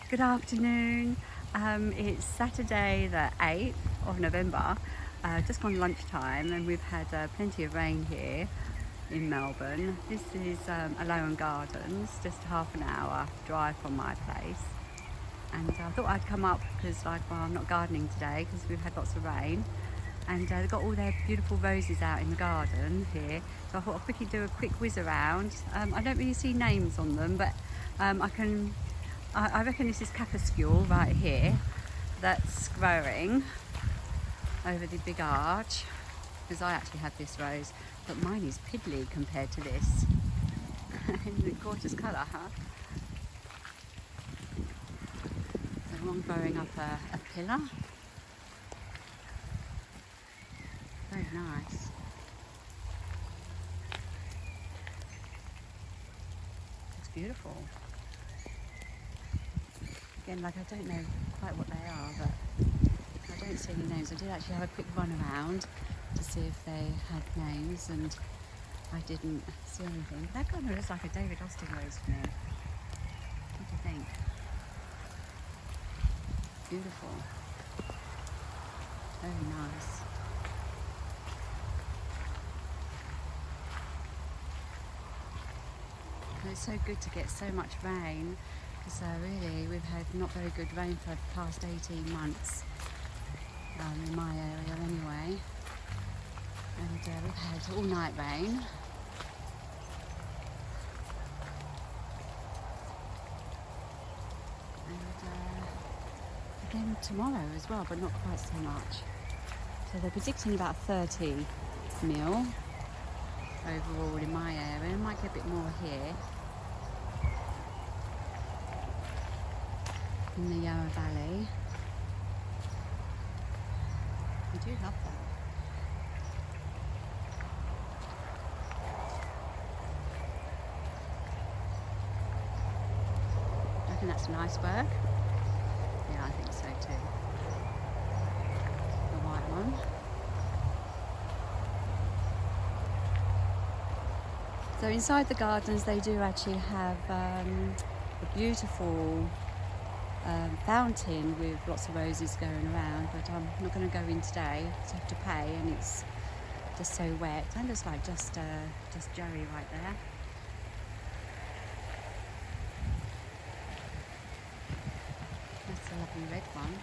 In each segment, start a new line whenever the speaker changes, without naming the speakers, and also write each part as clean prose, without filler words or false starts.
Good afternoon. It's Saturday the 8th of November, just gone lunchtime, and we've had plenty of rain here in Melbourne. This is Alowyn Gardens, just half an hour drive from my place. And I thought I'd come up because I'm not gardening today because we've had lots of rain. And they've got all their beautiful roses out in the garden here. So I thought I'd quickly do a quick whiz around. I don't really see names on them, but I reckon this is Capuscule right here that's growing over the big arch, because I actually have this rose, but mine is piddly compared to this. Isn't it gorgeous colour, huh? So one growing up a pillar. Very nice. It's beautiful. Again, I don't know quite what they are, but I don't see any names. I did actually have a quick run around to see if they had names, and I didn't see anything. That kind of looks like a David Austin rose to me. What do you think? Beautiful. Very nice. And it's so good to get so much rain. So really, we've had not very good rain for the past 18 months in my area anyway, and we've had all night rain. And again tomorrow as well, but not quite so much. So they're predicting about 30 mil overall in my area. It might get a bit more here. In the Yarra Valley. I do love that. I reckon that's an iceberg. Yeah, I think so too. The white one. So inside the gardens they do actually have a beautiful fountain with lots of roses going around, but I'm not going to go in today because I have to pay, and it's just so wet. It looks like just Joey right there. That's a lovely red one.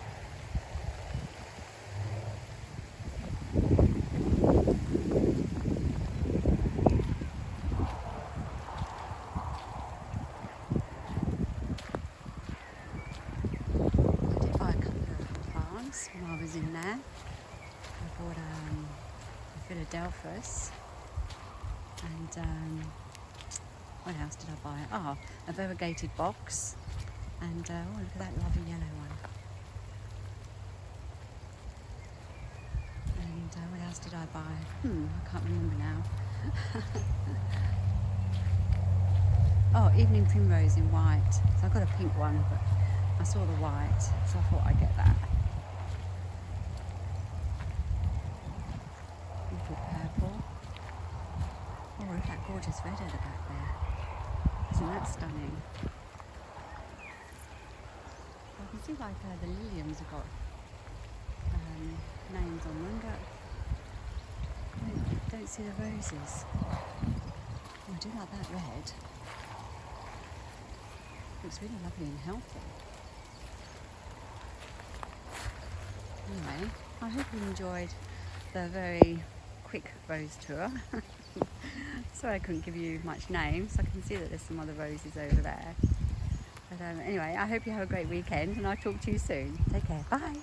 When I was in there, I bought a Philadelphus, and what else did I buy? Oh, a variegated box, and oh, look at that lovely yellow one. And what else did I buy? I can't remember now. Oh, evening primrose in white. So I got a pink one, but I saw the white, so I thought I'd get that. Purple. Oh, look at that gorgeous red at the back there. Isn't that stunning? I can see like the liliums have got names on them, but I don't see the roses. Oh, I do like that red. Looks really lovely and healthy. Anyway, I hope you enjoyed the very quick rose tour. Sorry I couldn't give you much names. I can see that there's some other roses over there. But anyway, I hope you have a great weekend, and I'll talk to you soon. Take care. Bye.